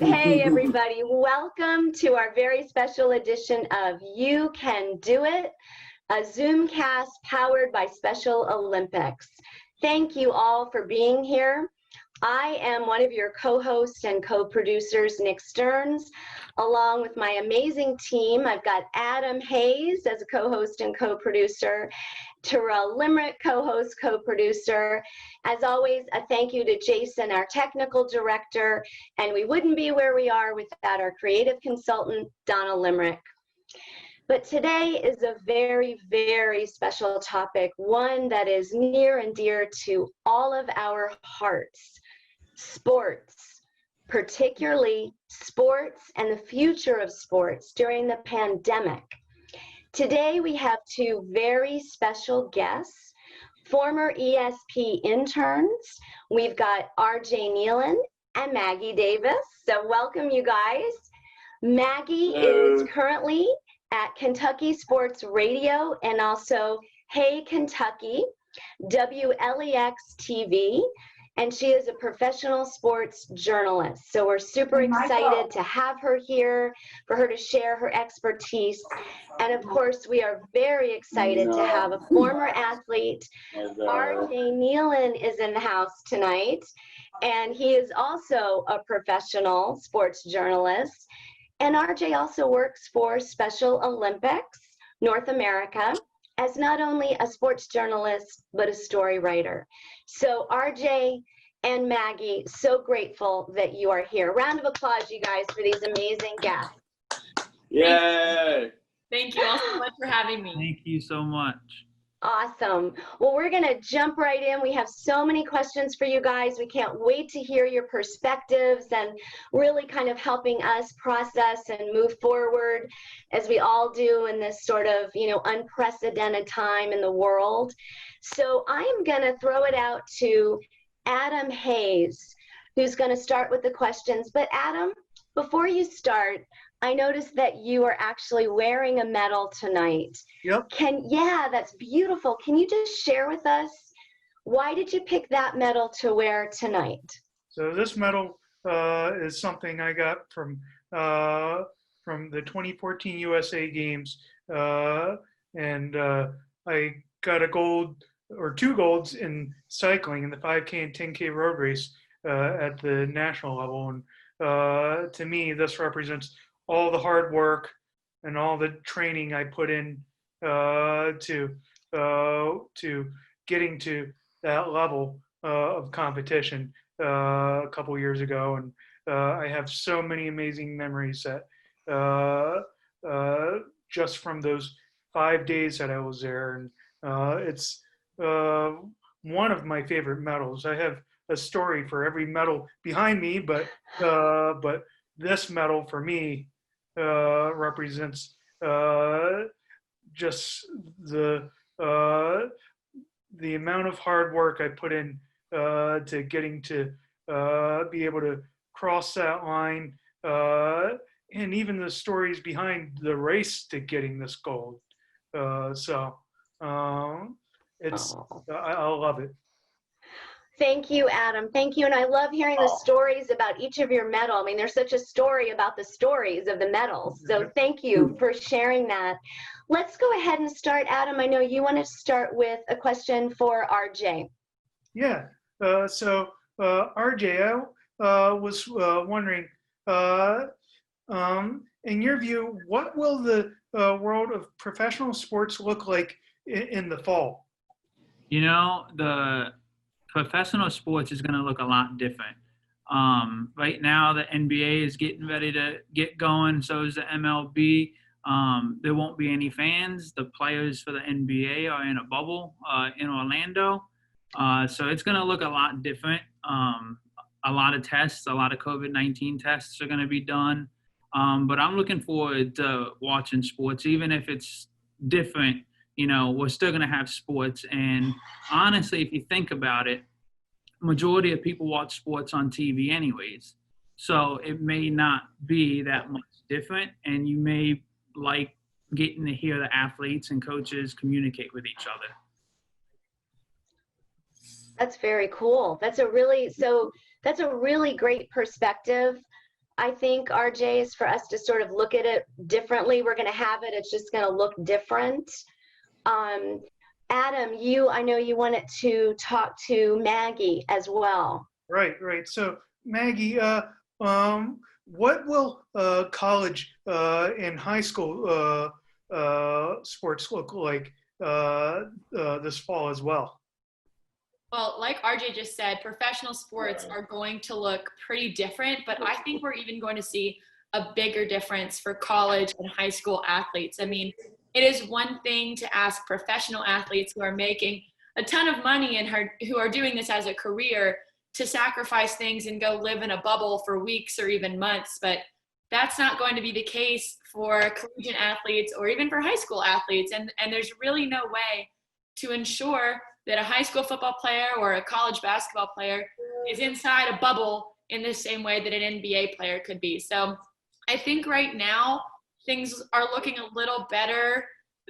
right. Hey, everybody. Welcome to our very special edition of You Can Do It, a Zoomcast powered by Special Olympics. Thank you all for being here. I am one of your co-hosts and co-producers, Nick Stearns, along with my amazing team. I've got Adam Hayes as a co-host and co-producer, Terrell Limerick, co-host, co-producer. As always, a thank you to Jason, our technical director, and we wouldn't be where we are without our creative consultant, Donna Limerick. But today is a very, very special topic, one that is near and dear to all of our hearts: sports, particularly sports and the future of sports during the pandemic. Today we have two very special guests, former ESPN interns. We've got RJ Nealon and Maggie Davis. So welcome, you guys. Maggie is currently at Kentucky Sports Radio and also Hey Kentucky, WLEX TV, and she is a professional sports journalist. So we're super excited to have her here, for her to share her expertise. And of course, we are very excited to have a former athlete. RJ Nealon is in the house tonight, and he is also a professional sports journalist. And RJ also works for Special Olympics North America as not only a sports journalist, but a story writer. So RJ and Maggie, so grateful that you are here. Round of applause, you guys, for these amazing guests. Yay! Thank you all so much for having me. Thank you so much. Awesome. Well, we're going to jump right in. We have so many questions for you guys. We can't wait to hear your perspectives and really kind of helping us process and move forward as we all do in this sort of, unprecedented time in the world. So I'm going to throw it out to Adam Hayes, who's going to start with the questions. But Adam, before you start, I noticed that you are actually wearing a medal tonight. Yep. Yeah, that's beautiful. Can you just share with us, why did you pick that medal to wear tonight? So this medal is something I got from the 2014 USA Games, and I got a gold or two golds in cycling in the 5K and 10K road race at the national level. And to me, this represents all the hard work and all the training I put in to getting to that level of competition a couple years ago. And I have so many amazing memories that just from those 5 days that I was there. And it's one of my favorite medals. I have a story for every medal behind me, but this medal for me represents just the amount of hard work I put in to getting to be able to cross that line, and even the stories behind the race to getting this gold. I love it. Thank you, Adam. Thank you. And I love hearing the stories about each of your medal. I mean, there's such a story about the stories of the medals. So thank you for sharing that. Let's go ahead and start. Adam, I know you want to start with a question for RJ. Yeah. So RJ, I was wondering, in your view, what will the world of professional sports look like in the fall? The professional sports is going to look a lot different. Right now, the NBA is getting ready to get going. So is the MLB. There won't be any fans. The players for the NBA are in a bubble in Orlando. So it's going to look a lot different. A lot of tests, a lot of COVID-19 tests are going to be done. But I'm looking forward to watching sports, even if it's different. We're still going to have sports. And honestly, if you think about it, majority of people watch sports on TV anyways. So it may not be that much different. And you may like getting to hear the athletes and coaches communicate with each other. That's very cool. That's a really great perspective. I think, RJ, is for us to sort of look at it differently. We're going to have it. It's just going to look different. Adam, I know you wanted to talk to Maggie as well. Right. So, Maggie, what will college and high school sports look like this fall as well? Well, like RJ just said, professional sports are going to look pretty different, but I think we're even going to see a bigger difference for college and high school athletes. I mean, it is one thing to ask professional athletes who are making a ton of money and who are doing this as a career to sacrifice things and go live in a bubble for weeks or even months, but that's not going to be the case for collegiate athletes or even for high school athletes. And there's really no way to ensure that a high school football player or a college basketball player is inside a bubble in the same way that an NBA player could be. So I think right now things are looking a little better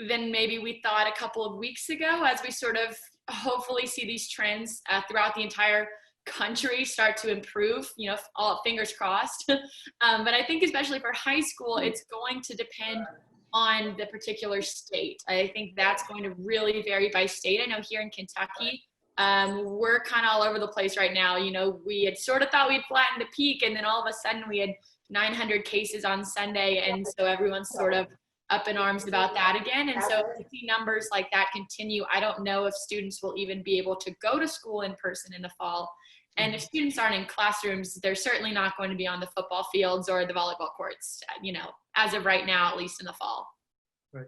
than maybe we thought a couple of weeks ago, as we sort of hopefully see these trends throughout the entire country start to improve, all fingers crossed. But I think especially for high school, it's going to depend on the particular state. I think that's going to really vary by state. I know here in Kentucky, we're kind of all over the place right now. We had sort of thought we'd flattened the peak, and then all of a sudden we had 900 cases on Sunday, and so everyone's sort of up in arms about that again. And so to see numbers like that continue, I don't know if students will even be able to go to school in person in the fall. And if students aren't in classrooms, they're certainly not going to be on the football fields or the volleyball courts, as of right now, at least in the fall. Right.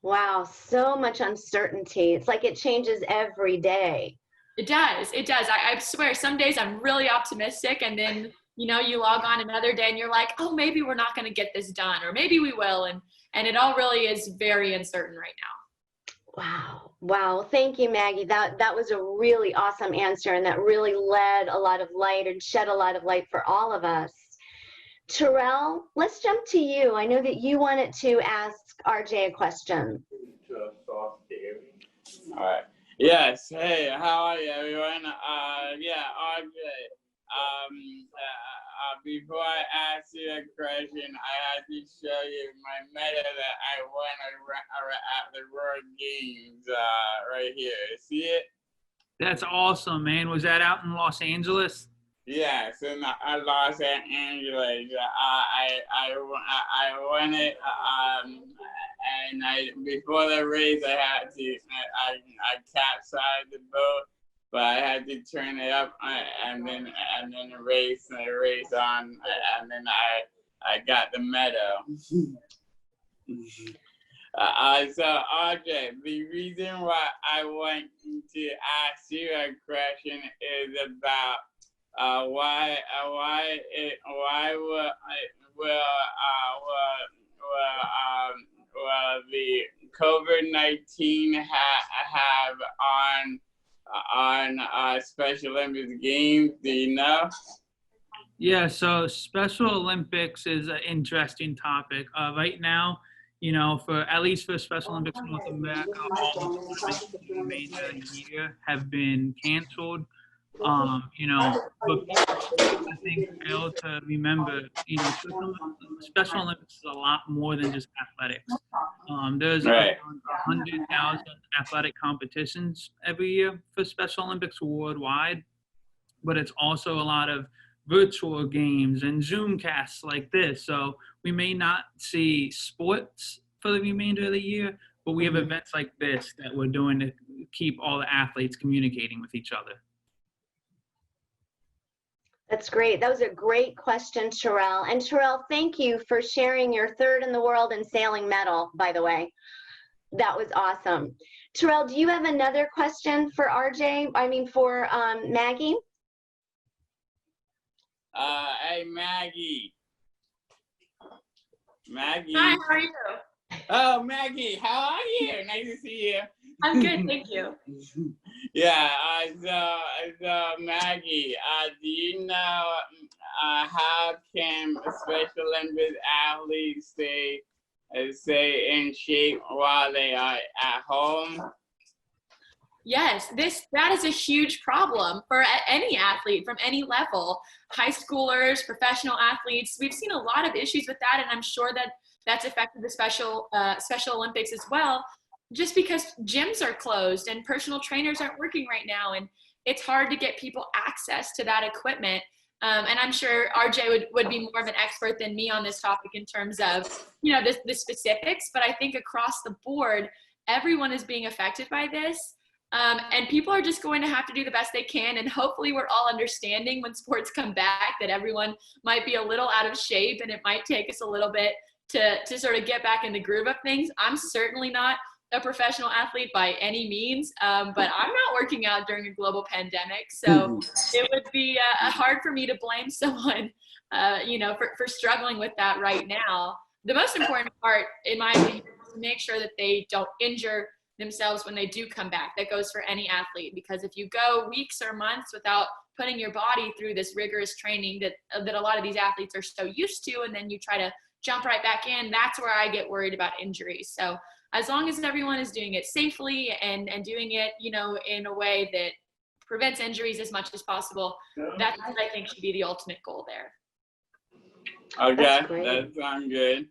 Wow, so much uncertainty. It's like it changes every day. It does. I swear, some days I'm really optimistic, and then, you log on another day and you're like, oh, maybe we're not going to get this done, or maybe we will. And it all really is very uncertain right now. Wow. Thank you, Maggie. That was a really awesome answer, and that really led a lot of light and shed a lot of light for all of us. Terrell, let's jump to you. I know that you wanted to ask RJ a question. All right. Yes. Hey, how are you, everyone? RJ. Before I ask you a question, I had to show you my medal that I won at the World Games right here. See it? That's awesome, man. Was that out in Los Angeles? Yes, in Los Angeles. I won it. And before the race, I capsized the boat, but I had to turn it up and then race on, and then I got the medal. So RJ, the reason why I want to ask you a question is about why will the COVID-19 have on Special Olympics games? Do you know? Yeah, so Special Olympics is an interesting topic. Right now, at least for Special Olympics North America, all the tournaments made that year have been canceled. But people, I think, fail to remember, Special Olympics is a lot more than just athletics. There's Right. 100,000 athletic competitions every year for Special Olympics worldwide, but it's also a lot of virtual games and Zoom casts like this. So we may not see sports for the remainder of the year, but we have events like this that we're doing to keep all the athletes communicating with each other. That's great. That was a great question, Terrell. And Terrell, thank you for sharing your third in the world in sailing medal, by the way. That was awesome. Terrell, do you have another question for for Maggie? Hey, Maggie. Maggie. Hi, how are you? Oh, Maggie, how are you? Nice to see you. I'm good, thank you. Yeah, so Maggie, do you know how can Special Olympics athletes stay in shape while they are at home? Yes, that is a huge problem for any athlete from any level, high schoolers, professional athletes. We've seen a lot of issues with that, and I'm sure that that's affected the Special Olympics as well, just because gyms are closed and personal trainers aren't working right now, and it's hard to get people access to that equipment. And I'm sure RJ would be more of an expert than me on this topic in terms of, the specifics, but I think across the board, everyone is being affected by this. And people are just going to have to do the best they can. And hopefully we're all understanding when sports come back that everyone might be a little out of shape and it might take us a little bit to sort of get back in the groove of things. I'm certainly not a professional athlete by any means, but I'm not working out during a global pandemic. So it would be hard for me to blame someone, for struggling with that right now. The most important part, in my opinion, is to make sure that they don't injure themselves when they do come back. That goes for any athlete, because if you go weeks or months without putting your body through this rigorous training that a lot of these athletes are so used to, and then you try to jump right back in, that's where I get worried about injuries. So as long as everyone is doing it safely and doing it, in a way that prevents injuries as much as possible, that's what I think should be the ultimate goal there. Okay, that sounds good.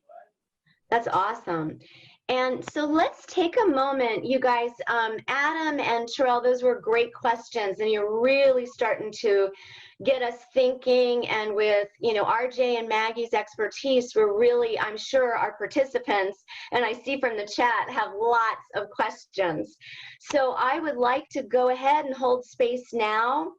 That's awesome. And so let's take a moment, you guys. Adam and Terrell, those were great questions, and you're really starting to get us thinking. And with, RJ and Maggie's expertise, we're really, I'm sure our participants, and I see from the chat, have lots of questions. So I would like to go ahead and hold space now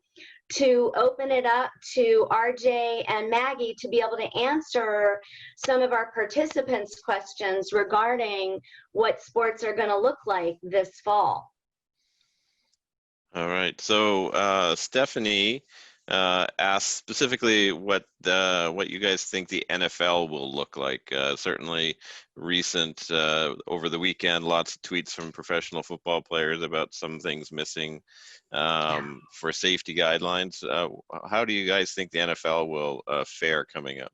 to open it up to RJ and Maggie to be able to answer some of our participants' questions regarding what sports are going to look like this fall. All right. So Stephanie asked specifically what you guys think the NFL will look like. Certainly recent over the weekend, lots of tweets from professional football players about some things missing for safety guidelines. How do you guys think the NFL will fare coming up?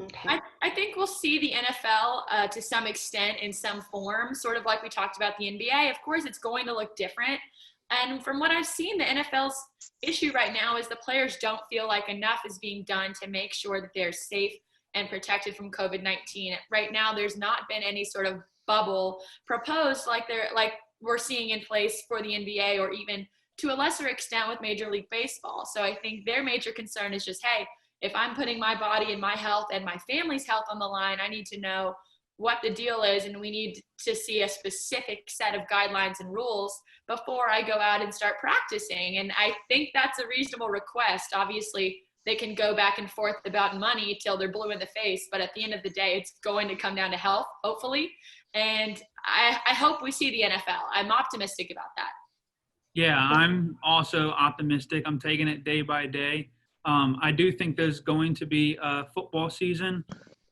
Okay. I think we'll see the NFL to some extent in some form, sort of like we talked about the NBA. Of course, it's going to look different. And from what I've seen, the NFL's issue right now is the players don't feel like enough is being done to make sure that they're safe and protected from COVID-19. Right now, there's not been any sort of bubble proposed like we're seeing in place for the NBA, or even to a lesser extent with Major League Baseball. So I think their major concern is just, hey, if I'm putting my body and my health and my family's health on the line, I need to know what the deal is, and we need to see a specific set of guidelines and rules before I go out and start practicing. And I think that's a reasonable request. Obviously, they can go back and forth about money till they're blue in the face, but at the end of the day, it's going to come down to health, hopefully. And I hope we see the NFL. I'm optimistic about that. Yeah, I'm also optimistic. I'm taking it day by day. I do think there's going to be a football season,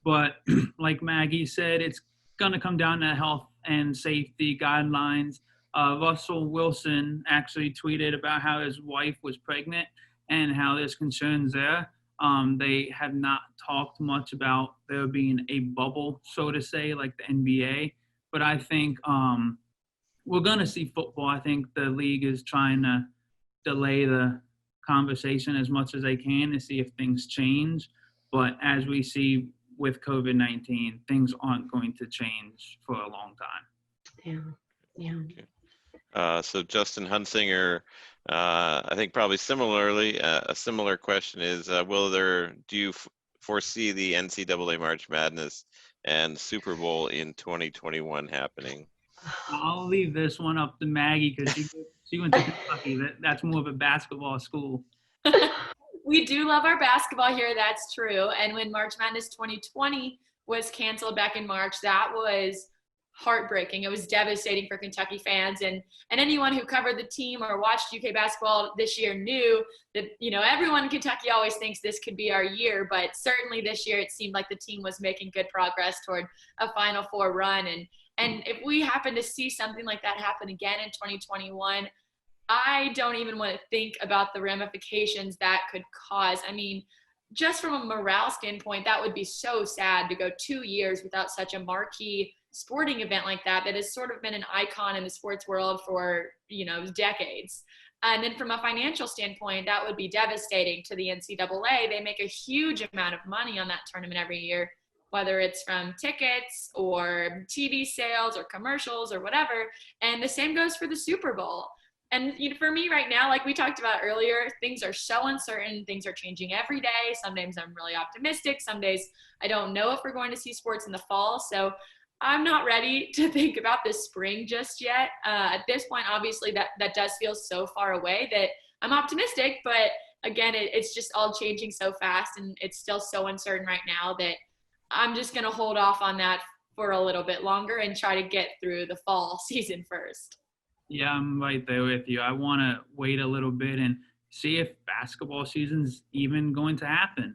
but like Maggie said, it's going to come down to health and safety guidelines. Russell Wilson actually tweeted about how his wife was pregnant and how there's concerns there. They have not talked much about there being a bubble, so to say, like the NBA. But I think we're going to see football. I think the league is trying to delay the conversation as much as they can to see if things change. But as we see with COVID-19, things aren't going to change for a long time. Yeah. So Justin Hunsinger, I think probably similarly, a similar question is, do you foresee the NCAA March Madness and Super Bowl in 2021 happening? I'll leave this one up to Maggie because she went to Kentucky. That's more of a basketball school. We do love our basketball here, that's true. And when March Madness 2020 was canceled back in March, that was heartbreaking. It was devastating for Kentucky fans, and anyone who covered the team or watched UK basketball this year knew that, everyone in Kentucky always thinks this could be our year, but certainly this year it seemed like the team was making good progress toward a Final Four run. And if we happen to see something like that happen again in 2021, I don't even want to think about the ramifications that could cause. I mean, just from a morale standpoint, that would be so sad to go 2 years without such a marquee sporting event like that has sort of been an icon in the sports world for, decades. And then from a financial standpoint, that would be devastating to the NCAA. They make a huge amount of money on that tournament every year, whether it's from tickets or TV sales or commercials or whatever. And the same goes for the Super Bowl. And for me right now, like we talked about earlier, things are so uncertain. Things are changing every day. Some days I'm really optimistic. Some days I don't know if we're going to see sports in the fall. So I'm not ready to think about the spring just yet. At this point, obviously, that does feel so far away that I'm optimistic. But again, it's just all changing so fast, and it's still so uncertain right now that I'm just going to hold off on that for a little bit longer and try to get through the fall season first. Yeah, I'm right there with you. I want to wait a little bit and see if basketball season's even going to happen.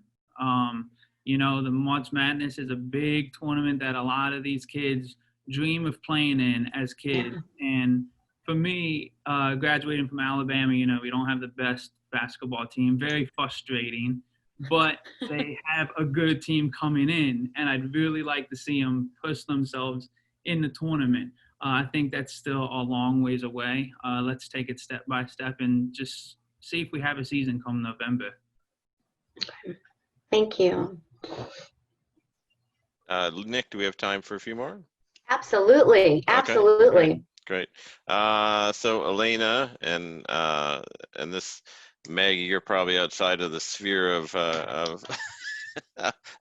The March Madness is a big tournament that a lot of these kids dream of playing in as kids. And for me, graduating from Alabama, we don't have the best basketball team. Very frustrating, but they have a good team coming in, and I'd really like to see them push themselves in the tournament. I think that's still a long ways away. Let's take it step by step and just see if we have a season come November. Thank you. Nick, do we have time for a few more? Absolutely. Absolutely. Okay, great. So Elena and this, Maggie, you're probably outside of the sphere of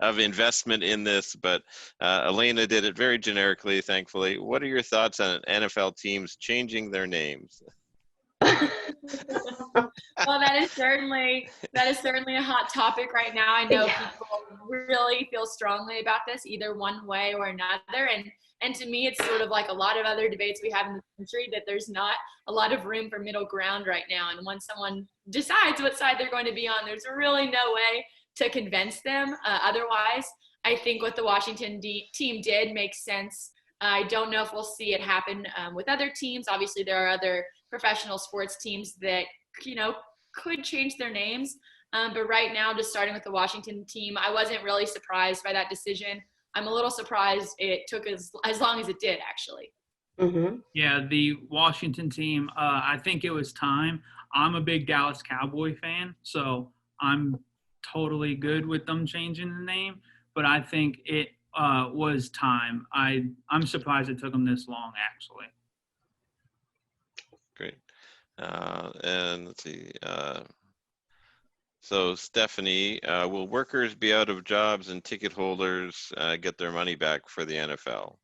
of investment in this, but Elena did it very generically, thankfully. What are your thoughts on NFL teams changing their names? Well, that is certainly a hot topic right now. I know people really feel strongly about this, either one way or another. And to me, it's sort of like a lot of other debates we have in the country, that there's not a lot of room for middle ground right now. And once someone decides what side they're going to be on, there's really no way to convince them. Otherwise, I think what the Washington team did makes sense. I don't know if we'll see it happen with other teams. Obviously, there are other professional sports teams that, could change their names. But right now, just starting with the Washington team, I wasn't really surprised by that decision. I'm a little surprised it took as long as it did, actually. Mm-hmm. Yeah, the Washington team, I think it was time. I'm a big Dallas Cowboy fan, so I'm totally good with them changing the name, but I think it was time. I'm surprised it took them this long, actually. Great. And let's see. So Stephanie, will workers be out of jobs and ticket holders get their money back for the NFL?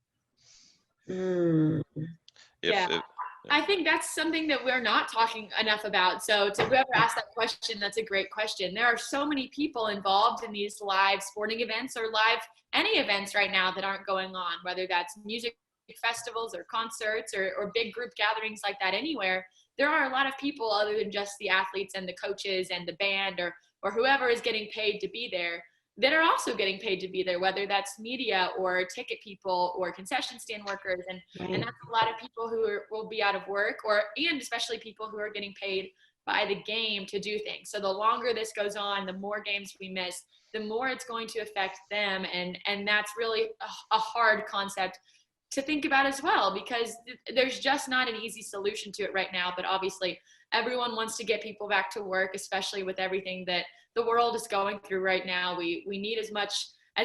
I think that's something that we're not talking enough about. So to whoever asked that question, that's a great question. There are so many people involved in these live sporting events or live any events right now that aren't going on, whether that's music festivals or concerts or big group gatherings like that anywhere. There are a lot of people other than just the athletes and the coaches and the band or whoever is getting paid to be there that are also getting paid to be there, whether that's media or ticket people or concession stand workers. And that's a lot of people who will be out of work and especially people who are getting paid by the game to do things. So the longer this goes on, the more games we miss, the more it's going to affect them. And that's really a hard concept to think about as well, because there's just not an easy solution to it right now. But obviously everyone wants to get people back to work, especially with everything that the world is going through right now. We need as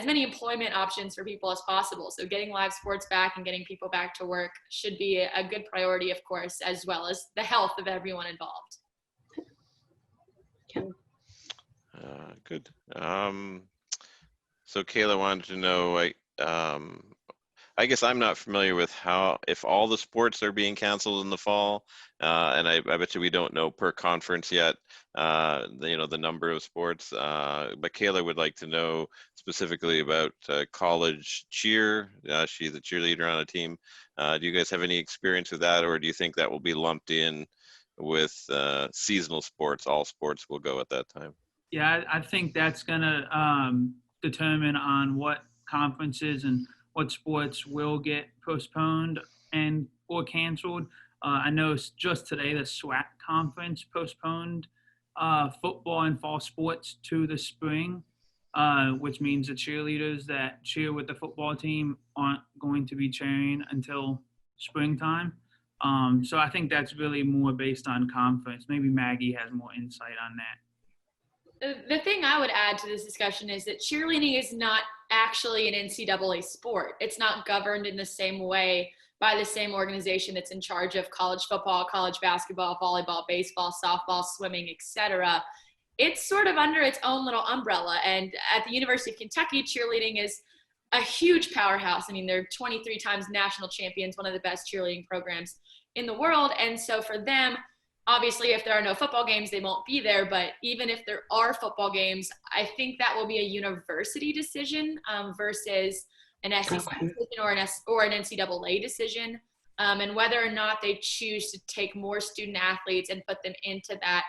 many employment options for people as possible. So getting live sports back and getting people back to work should be a good priority, of course, as well as the health of everyone involved. Good. So Kayla wanted to know, I guess I'm not familiar with if all the sports are being canceled in the fall, and I bet you we don't know per conference yet, the number of sports. But Kayla would like to know specifically about college cheer. She's a cheerleader on a team. Do you guys have any experience with that, or do you think that will be lumped in with seasonal sports? All sports will go at that time. Yeah, I think that's gonna determine on what conferences and what sports will get postponed or canceled. I know just today the SWAC conference postponed football and fall sports to the spring. which means the cheerleaders that cheer with the football team aren't going to be cheering until springtime. So I think that's really more based on conference. Maybe Maggie has more insight on that. The thing I would add to this discussion is that cheerleading is not actually an NCAA sport. It's not governed in the same way by the same organization that's in charge of college football, college basketball, volleyball, baseball, softball, swimming, etc. It's sort of under its own little umbrella. And at the University of Kentucky, cheerleading is a huge powerhouse. I mean, they're 23 times national champions, one of the best cheerleading programs in the world. And so for them, obviously, if there are no football games, they won't be there. But even if there are football games, I think that will be a university decision versus an SEC decision or an NCAA decision. And whether or not they choose to take more student athletes and put them into that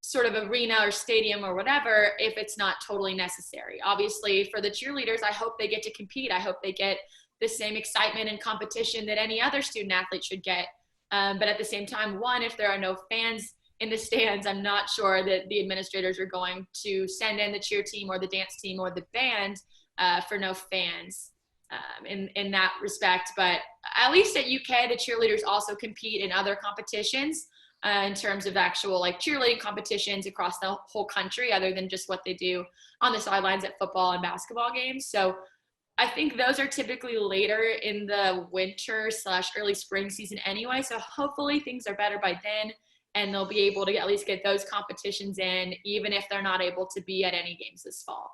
sort of arena or stadium or whatever, if it's not totally necessary. Obviously, for the cheerleaders, I hope they get to compete. I hope they get the same excitement and competition that any other student athlete should get. But at the same time, one, if there are no fans in the stands, I'm not sure that the administrators are going to send in the cheer team or the dance team or the band for no fans in that respect. But at least at UK, the cheerleaders also compete in other competitions in terms of actual like cheerleading competitions across the whole country, other than just what they do on the sidelines at football and basketball games. So I think those are typically later in the winter / early spring season anyway. So hopefully things are better by then and they'll be able to at least get those competitions in, even if they're not able to be at any games this fall.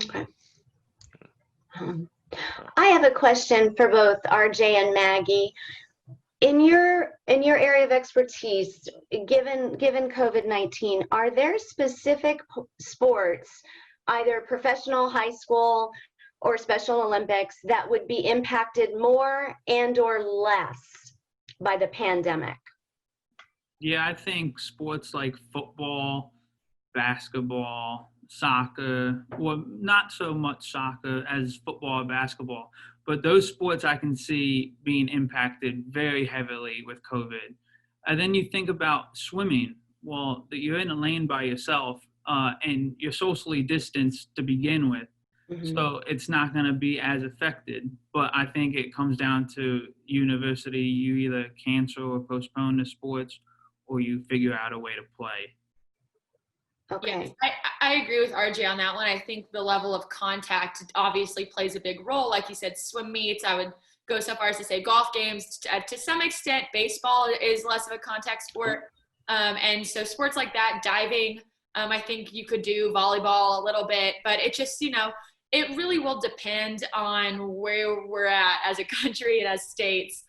Okay. I have a question for both RJ and Maggie. In your area of expertise, given COVID-19, are there specific sports, either professional, high school, or Special Olympics, that would be impacted more and or less by the pandemic? Yeah, I think sports like football, basketball, soccer, well, not so much soccer as football or basketball, but those sports I can see being impacted very heavily with COVID. And then you think about swimming. Well, you're in a lane by yourself and you're socially distanced to begin with. Mm-hmm. So it's not going to be as affected. But I think it comes down to university. You either cancel or postpone the sports or you figure out a way to play. Okay. Yeah, I agree with RJ on that one. I think the level of contact obviously plays a big role. Like you said, swim meets, I would go so far as to say golf games. To some extent, baseball is less of a contact sport. And so sports like that, diving, I think you could do volleyball a little bit, but it just, it really will depend on where we're at as a country and as states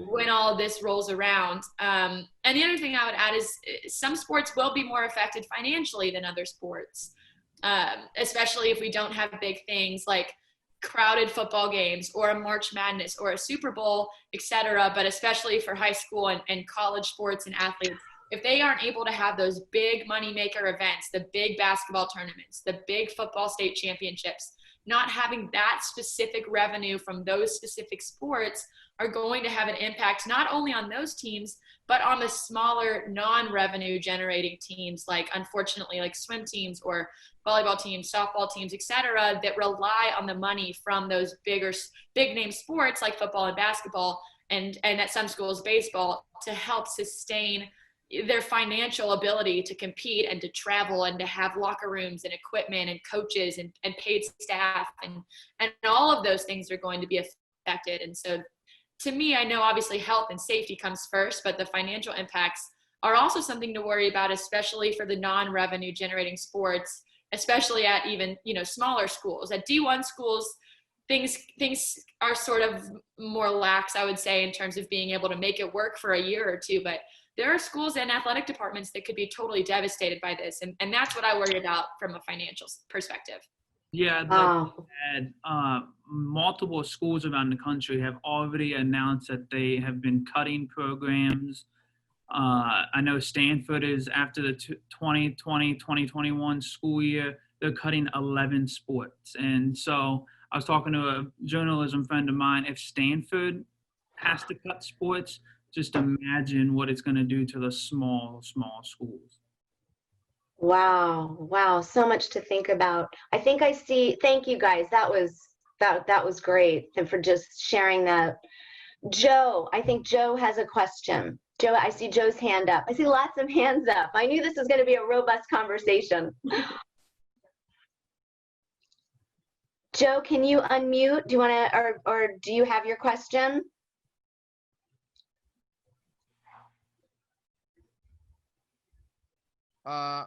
when all of this rolls around. And the other thing I would add is some sports will be more affected financially than other sports, especially if we don't have big things like crowded football games or a March Madness or a Super Bowl, etc. But especially for high school and college sports and athletes, if they aren't able to have those big moneymaker events, the big basketball tournaments, the big football state championships, not having that specific revenue from those specific sports are going to have an impact not only on those teams, but on the smaller non-revenue generating teams, like unfortunately like swim teams or volleyball teams, softball teams, etc., that rely on the money from those big name sports like football and basketball and at some schools baseball to help sustain their financial ability to compete and to travel and to have locker rooms and equipment and coaches and paid staff and all of those things are going to be affected. And so to me, I know obviously health and safety comes first, but the financial impacts are also something to worry about, especially for the non-revenue generating sports, especially at even, smaller schools. At D1 schools, things are sort of more lax, I would say, in terms of being able to make it work for a year or two, but there are schools and athletic departments that could be totally devastated by this. And that's what I worry about from a financial perspective. Yeah, multiple schools around the country have already announced that they have been cutting programs. I know Stanford is after the 2020-2021 school year, they're cutting 11 sports. And so I was talking to a journalism friend of mine, if Stanford has to cut sports, just imagine what it's going to do to the small schools. Wow. Wow. So much to think about. I think I see. Thank you guys. That was great. And for just sharing that. Joe, I think Joe has a question. Joe, I see Joe's hand up. I see lots of hands up. I knew this was going to be a robust conversation. Joe, can you unmute? Do you want to, or do you have your question? My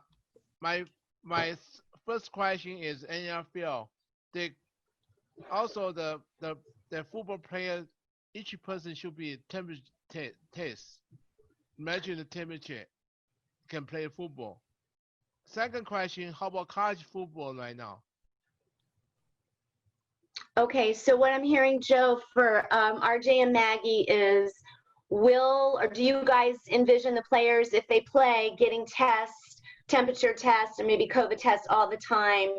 first question is NFL. Also the football player, each person should be temperature test. Measure the temperature, can play football. Second question, how about college football right now? Okay, so what I'm hearing, Joe, for RJ and Maggie is, do you guys envision the players, if they play, getting tests, temperature tests, and maybe COVID tests all the time?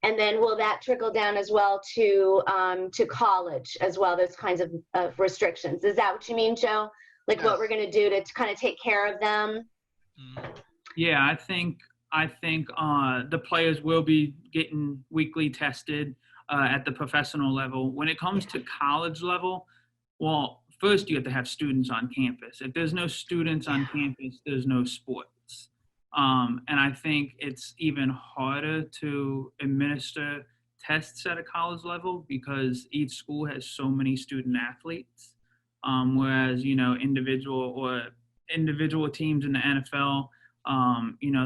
And then will that trickle down as well to college as well, those kinds of restrictions? Is that what you mean, Joe? Like Yes. what we're going to do to kind of take care of them? Yeah, I think the players will be getting weekly tested at the professional level. When it comes to college level, well, first you have to have students on campus. If there's no students on campus, there's no sports. And I think it's even harder to administer tests at a college level because each school has so many student athletes. Whereas, individual teams in the NFL,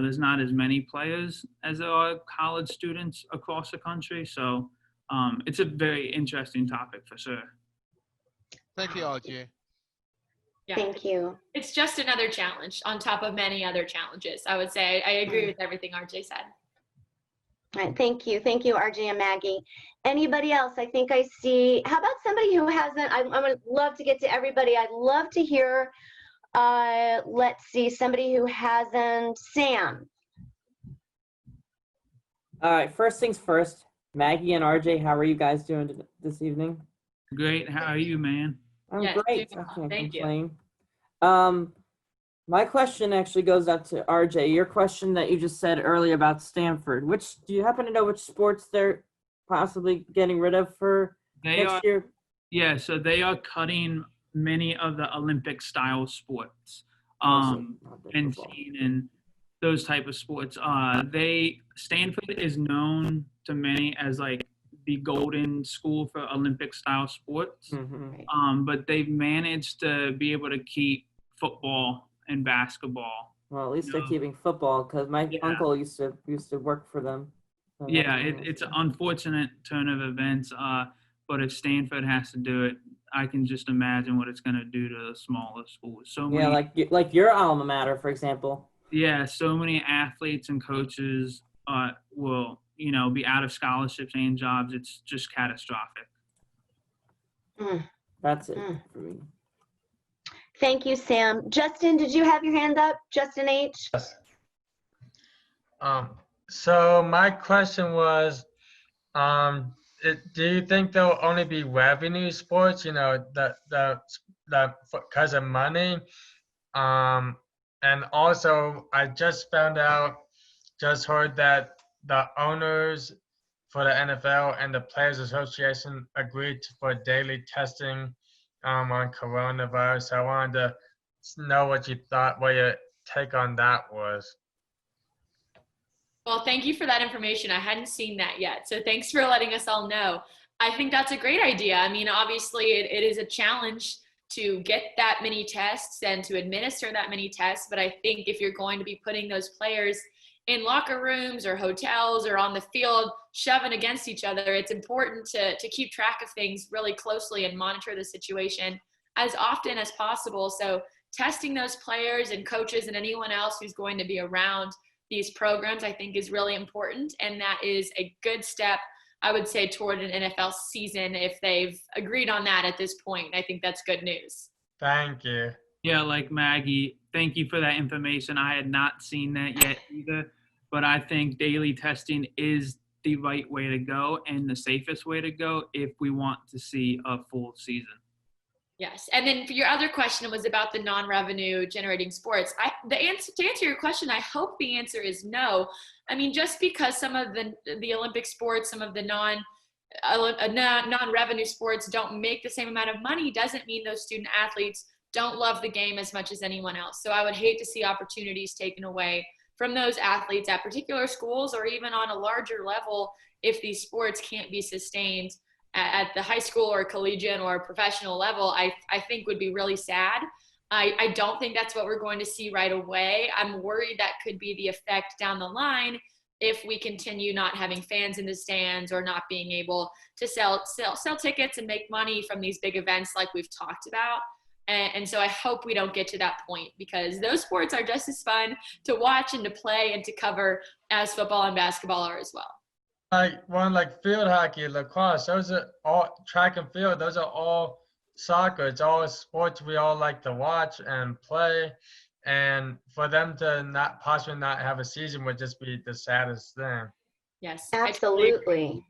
there's not as many players as there are college students across the country. So it's a very interesting topic for sure. Thank you, RJ. Yeah. Thank you. It's just another challenge on top of many other challenges. I would say I agree with everything RJ said. All right, thank you, RJ and Maggie. Anybody else? I think I see. How about somebody who hasn't? I would love to get to everybody. I'd love to hear. Let's see, somebody who hasn't. Sam. All right, first things first. Maggie and RJ, how are you guys doing this evening? Great. How are you, man? I'm Yes, great. doing I well. can't Thank you. complain. My question actually goes out to RJ. Your question that you just said earlier about Stanford. Do you happen to know which sports they're possibly getting rid of for next year? Yeah, so they are cutting many of the Olympic style sports. Fencing and those type of sports. Stanford is known to many as like the golden school for Olympic style sports. Mm-hmm. But they've managed to be able to keep football and basketball. Well, at least they're keeping football because my uncle used to work for them. So it's an unfortunate turn of events. But if Stanford has to do it, I can just imagine what it's going to do to the smaller schools. Like your alma mater, for example. Yeah, so many athletes and coaches will, be out of scholarships and jobs. It's just catastrophic. That's it for me. Thank you, Sam. Justin, did you have your hand up? Justin H. Yes. So my question was, do you think there'll only be revenue sports? Because of money. And also, I just heard that the owners for the NFL and the Players Association agreed for daily testing on coronavirus. So I wanted to know what your take on that was. Well, thank you for that information. I hadn't seen that yet. So thanks for letting us all know. I think that's a great idea. I mean, obviously it is a challenge to get that many tests and to administer that many tests. But I think if you're going to be putting those players in locker rooms or hotels or on the field shoving against each other, it's important to keep track of things really closely and monitor the situation as often as possible. So testing those players and coaches and anyone else who's going to be around these programs, I think, is really important. And that is a good step, I would say, toward an NFL season if they've agreed on that at this point. I think that's good news. Thank you. Yeah, like Maggie, thank you for that information. I had not seen that yet either, but I think daily testing is the right way to go and the safest way to go if we want to see a full season. Yes, and then for your other question was about the non-revenue generating sports. To answer your question, I hope the answer is no. I mean, just because some of the Olympic sports, some of the non-revenue sports don't make the same amount of money doesn't mean those student athletes don't love the game as much as anyone else. So I would hate to see opportunities taken away from those athletes at particular schools or even on a larger level if these sports can't be sustained at the high school or collegiate or professional level. I think would be really sad. I don't think that's what we're going to see right away. I'm worried that could be the effect down the line if we continue not having fans in the stands or not being able to sell tickets and make money from these big events like we've talked about. And so I hope we don't get to that point, because those sports are just as fun to watch and to play and to cover as football and basketball are as well. Like field hockey, lacrosse, those are all track and field. Those are all soccer. It's all sports we all like to watch and play. And for them to possibly not have a season would just be the saddest thing. Yes, absolutely.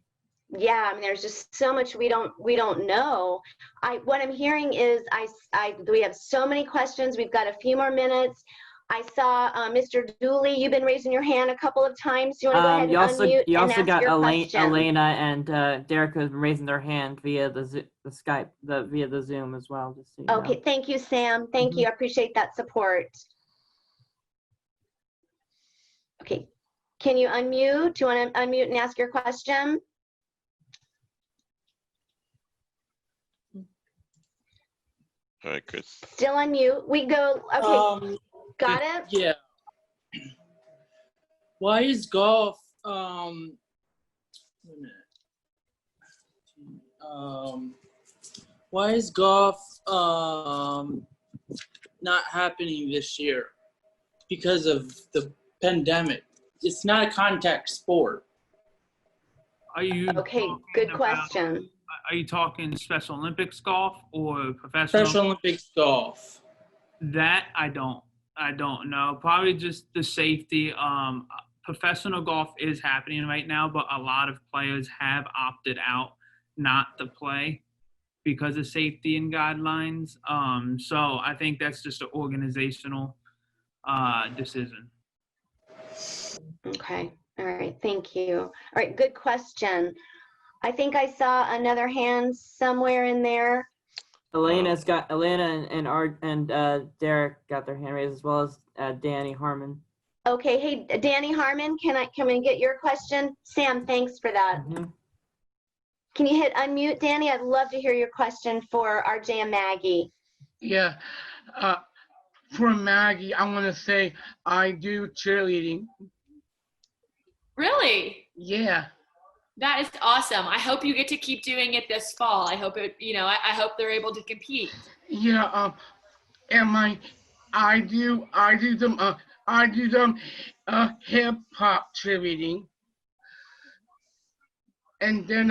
Yeah, I mean, there's just so much we don't know. What I'm hearing is we have so many questions. We've got a few more minutes. I saw Mr. Dooley, you've been raising your hand a couple of times. Do you want to go ahead and unmute you and also ask got your question? Elena and Derek has been raising their hand via the Skype, via the Zoom as well. Just so you Okay, know. thank you, Sam. Thank you. I appreciate that support. Okay, can you unmute? Do you want to unmute and ask your question? All right, Chris. Still unmute. We go. Okay, got it. Yeah. Why is golf? Wait a minute. Why is golf not happening this year? Because of the pandemic. It's not a contact sport. Are you okay? Good question. Are you talking Special Olympics golf or professional? Special Olympics golf. That I don't know. Probably just the safety. Professional golf is happening right now, but a lot of players have opted out not to play because of safety and guidelines. So I think that's just an organizational decision. Okay. All right. Thank you. All right. Good question. I think I saw another hand somewhere in there. Elena and Derek got their hand raised, as well as Danny Harmon. Okay. Hey, Danny Harmon, can we get your question? Sam, thanks for that. Mm-hmm. Can you hit unmute, Danny? I'd love to hear your question for RJ and Maggie. Yeah. For Maggie, I want to say I do cheerleading. Really? Yeah. That is awesome. I hope you get to keep doing it this fall. I hope I hope they're able to compete. Yeah. And I do them hip hop cheerleading. And then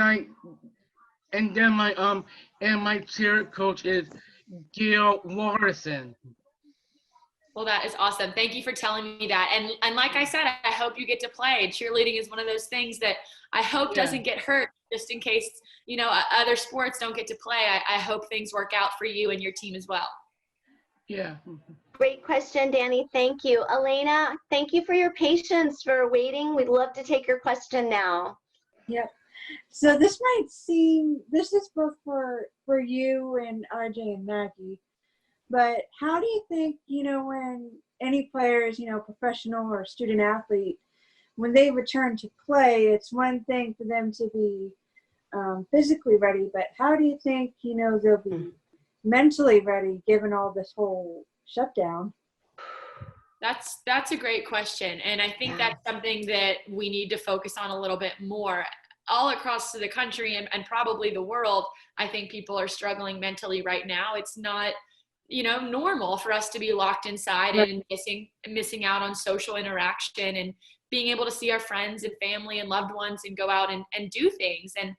my cheer coach is Gil Watterson. Well, that is awesome. Thank you for telling me that. And like I said, I hope you get to play. Cheerleading is one of those things that I hope doesn't get hurt, just in case, other sports don't get to play. I hope things work out for you and your team as well. Yeah. Great question, Danny. Thank you. Elena, thank you for your patience for waiting. We'd love to take your question now. Yep. So this is both for you and RJ and Maggie. But how do you think, when any players, professional or student athlete, when they return to play, it's one thing for them to be physically ready, but how do you think, they'll be mentally ready given all this whole shutdown? That's a great question. And I think that's something that we need to focus on a little bit more. All across the country and probably the world, I think people are struggling mentally right now. It's not normal for us to be locked inside and missing out on social interaction and being able to see our friends and family and loved ones and go out and do things. And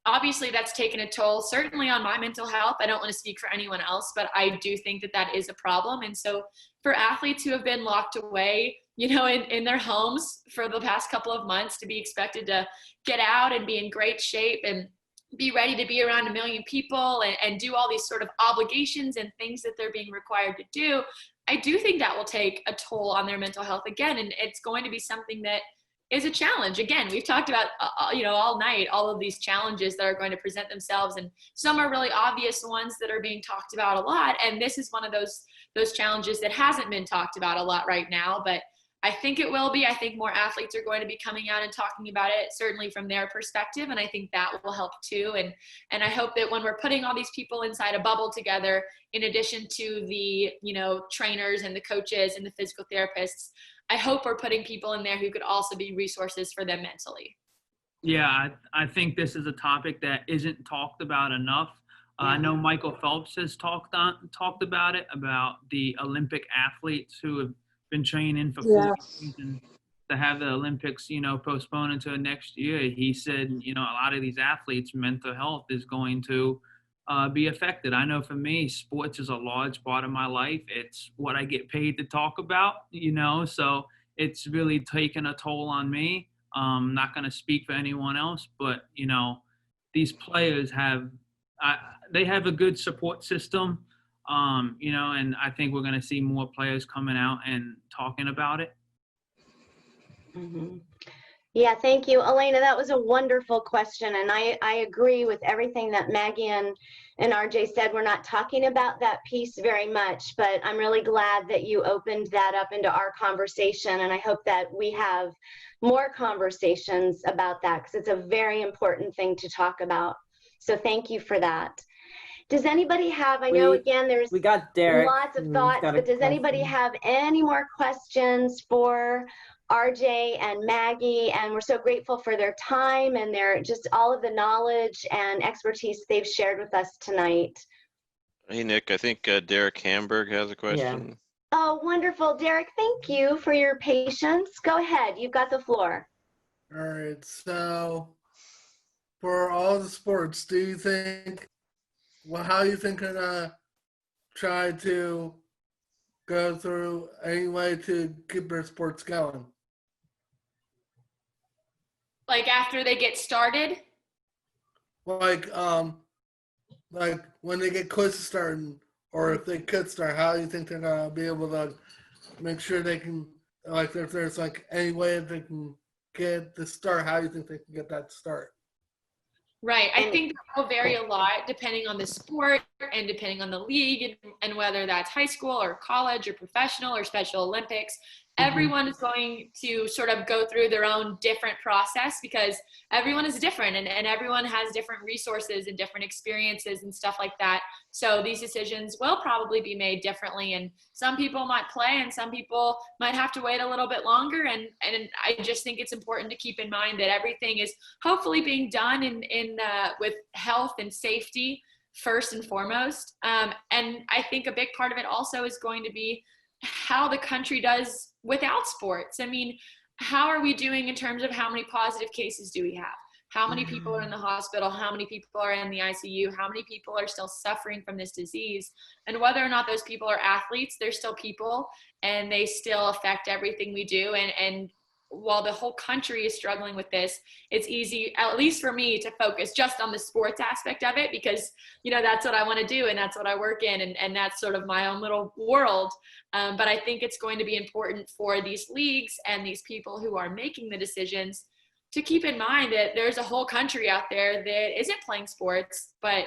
obviously that's taken a toll, certainly on my mental health. I don't want to speak for anyone else, but I do think that is a problem. And so for athletes who have been locked away, in their homes for the past couple of months, to be expected to get out and be in great shape and be ready to be around 1 million people and do all these sort of obligations and things that they're being required to do, I do think that will take a toll on their mental health again. And it's going to be something that is a challenge. Again, we've talked about, all night, all of these challenges that are going to present themselves. And some are really obvious ones that are being talked about a lot. And this is one of those challenges that hasn't been talked about a lot right now, but I think it will be. I think more athletes are going to be coming out and talking about it, certainly from their perspective, and I think that will help too. And I hope that when we're putting all these people inside a bubble together, in addition to the, trainers and the coaches and the physical therapists, I hope we're putting people in there who could also be resources for them mentally. Yeah, I think this is a topic that isn't talked about enough. I know Michael Phelps has talked about it, about the Olympic athletes who have been training for 4 years, and to have the Olympics, postponed until next year. He said, a lot of these athletes' mental health is going to be affected. I know for me, sports is a large part of my life. It's what I get paid to talk about, so it's really taken a toll on me. I'm not going to speak for anyone else, but, these players they have a good support system. And I think we're going to see more players coming out and talking about it. Mm-hmm. Yeah, thank you, Elena. That was a wonderful question, and I agree with everything that Maggie and RJ said. We're not talking about that piece very much, but I'm really glad that you opened that up into our conversation, and I hope that we have more conversations about that, because it's a very important thing to talk about. So thank you for that. Does anybody have, I know again we got Derek, lots of thoughts, but does anybody have any more questions for RJ and Maggie? And we're so grateful for their time and their just all of the knowledge and expertise they've shared with us tonight. Hey, Nick, I think Derek Hamburg has a question. Yeah. Oh, wonderful. Derek, thank you for your patience. Go ahead. You've got the floor. All right. So for all the sports, do you think, how you think they're gonna try to go through any way to keep their sports going? Like after they get started? Like when they get close to starting, or if they could start, how do you think they're gonna be able to make sure they can, like, if there's like any way that they can get the start, how do you think they can get that start? Right. I think that will vary a lot depending on the sport and depending on the league and whether that's high school or college or professional or Special Olympics. Everyone is going to sort of go through their own different process because everyone is different and everyone has different resources and different experiences and stuff like that. So these decisions will probably be made differently, and some people might play and some people might have to wait a little bit longer. And I just think it's important to keep in mind that everything is hopefully being done with health and safety first and foremost. And I think a big part of it also is going to be how the country does without sports. I mean, how are we doing in terms of how many positive cases do we have? How many people are in the hospital? How many people are in the ICU? How many people are still suffering from this disease? And whether or not those people are athletes, they're still people and they still affect everything we do. And while the whole country is struggling with this, it's easy, at least for me, to focus just on the sports aspect of it because, that's what I want to do and that's what I work in and that's sort of my own little world. But I think it's going to be important for these leagues and these people who are making the decisions to keep in mind that there's a whole country out there that isn't playing sports, but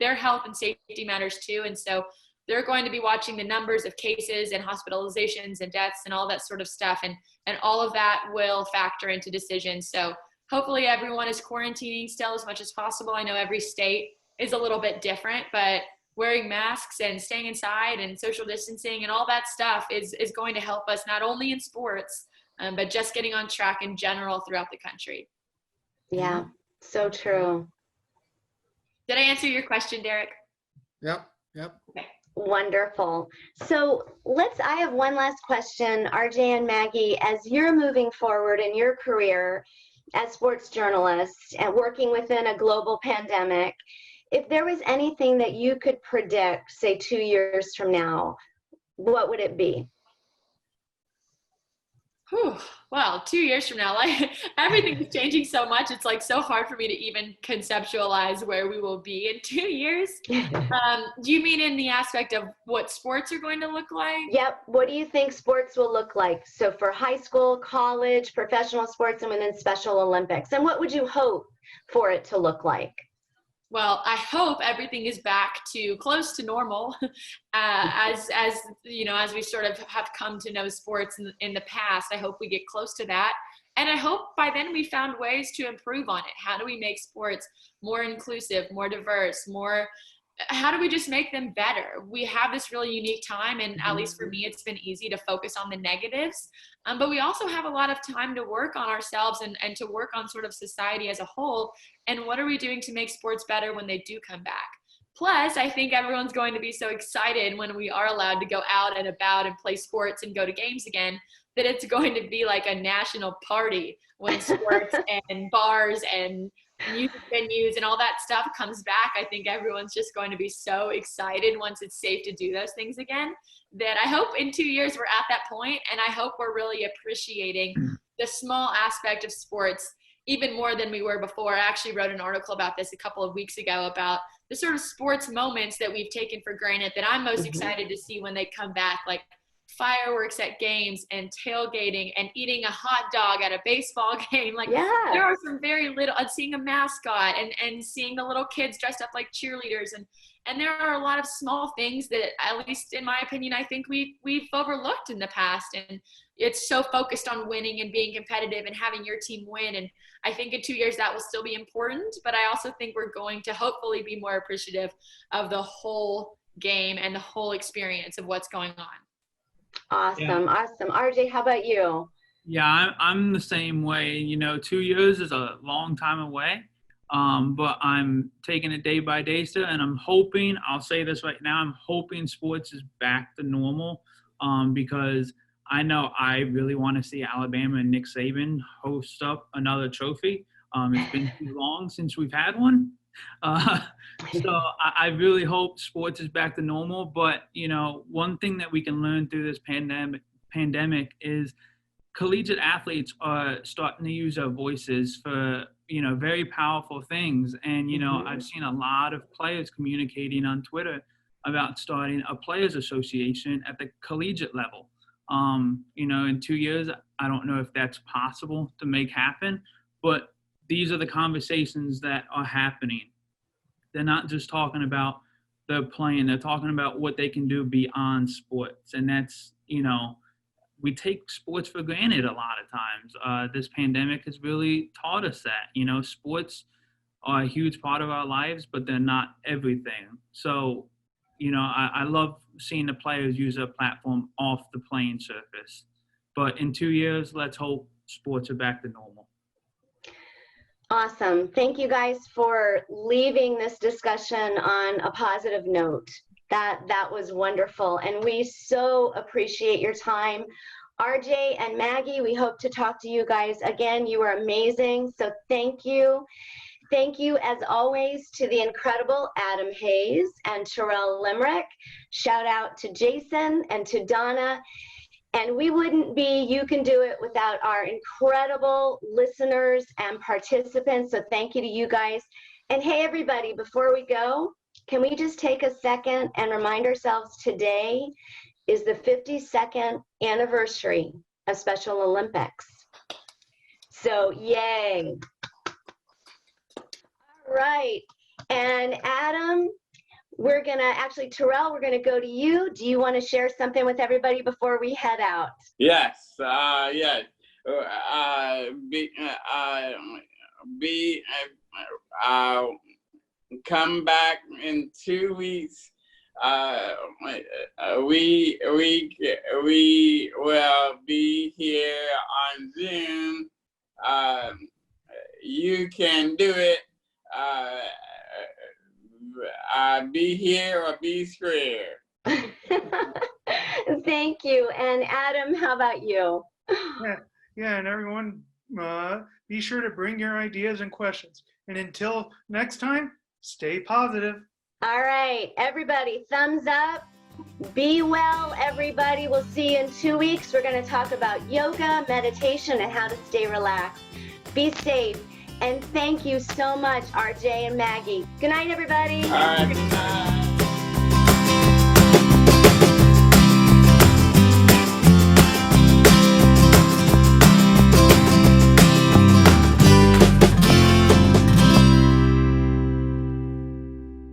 their health and safety matters too. And so they're going to be watching the numbers of cases and hospitalizations and deaths and all that sort of stuff. And all of that will factor into decisions. So hopefully everyone is quarantining still as much as possible. I know every state is a little bit different, but wearing masks and staying inside and social distancing and all that stuff is going to help us not only in sports, but just getting on track in general throughout the country. Yeah, so true. Did I answer your question, Derek? Yep. Okay. Wonderful. So I have one last question, RJ and Maggie, as you're moving forward in your career as sports journalists and working within a global pandemic, if there was anything that you could predict, say 2 years from now, what would it be? Whew. Well, 2 years from now, like everything is changing so much. It's like so hard for me to even conceptualize where we will be in 2 years. Do you mean in the aspect of what sports are going to look like? Yep. What do you think sports will look like? So for high school, college, professional sports, and within Special Olympics. And what would you hope for it to look like? Well, I hope everything is back to close to normal, as you know, as we sort of have come to know sports in the past. I hope we get close to that, and I hope by then we found ways to improve on it. How do we make sports more inclusive, more diverse, more? How do we just make them better? We have this really unique time, and at least for me, it's been easy to focus on the negatives. But we also have a lot of time to work on ourselves and to work on sort of society as a whole. And what are we doing to make sports better when they do come back? Plus, I think everyone's going to be so excited when we are allowed to go out and about and play sports and go to games again, that it's going to be like a national party when sports and bars and music venues and all that stuff comes back. I think everyone's just going to be so excited once it's safe to do those things again, that I hope in 2 years we're at that point, and I hope we're really appreciating the small aspect of sports even more than we were before. I actually wrote an article about this a couple of weeks ago about the sort of sports moments that we've taken for granted that I'm most excited to see when they come back, like fireworks at games and tailgating and eating a hot dog at a baseball game. Like there are some very little, seeing a mascot and seeing the little kids dressed up like cheerleaders. And there are a lot of small things that, at least in my opinion, I think we've overlooked in the past. And it's so focused on winning and being competitive and having your team win. And I think in 2 years that will still be important, but I also think we're going to hopefully be more appreciative of the whole game and the whole experience of what's going on. Awesome. Awesome. RJ, how about you? Yeah, I'm the same way. You know, 2 years is a long time away, but I'm taking it day by day still, and I'm hoping, I'll say this right now, I'm hoping sports is back to normal, because I know I really want to see Alabama and Nick Saban host up another trophy. It's been too long since we've had one. So I really hope sports is back to normal. But, you know, one thing that we can learn through this pandemic is collegiate athletes are starting to use their voices for, you know, very powerful things. And, you know, I've seen a lot of players communicating on Twitter about starting a players association at the collegiate level. You know, in 2 years, I don't know if that's possible to make happen, but these are the conversations that are happening. They're not just talking about the playing, they're talking about what they can do beyond sports. And that's, you know, we take sports for granted a lot of times. This pandemic has really taught us that, you know, sports are a huge part of our lives, but they're not everything. So, you know, I love seeing the players use their platform off the playing surface. But in 2 years, let's hope sports are back to normal. Awesome. Thank you guys for leaving this discussion on a positive note. That was wonderful. And we so appreciate your time. RJ and Maggie, we hope to talk to you guys again. You were amazing. So thank you. Thank you, as always, to the incredible Adam Hayes and Terrell Limerick. Shout out to Jason and to Donna. And we wouldn't be You Can Do It without our incredible listeners and participants. So thank you to you guys. And hey, everybody, before we go, can we just take a second and remind ourselves today is the 52nd anniversary of Special Olympics. So yay. All right. And Adam, we're going to actually, Terrell, we're going to go to you. Do you want to share something with everybody before we head out? Yes. Come back in 2 weeks. We will be here on Zoom. You can do it. Be here or be square. Thank you. And Adam, how about you? Yeah, and everyone, be sure to bring your ideas and questions. And until next time, stay positive. All right, everybody, thumbs up, Be well, everybody. We'll see you in 2 weeks. We're going to talk about yoga, meditation, and how to stay relaxed. Be safe. And thank you so much, RJ and Maggie. Good night, everybody. All right, good night.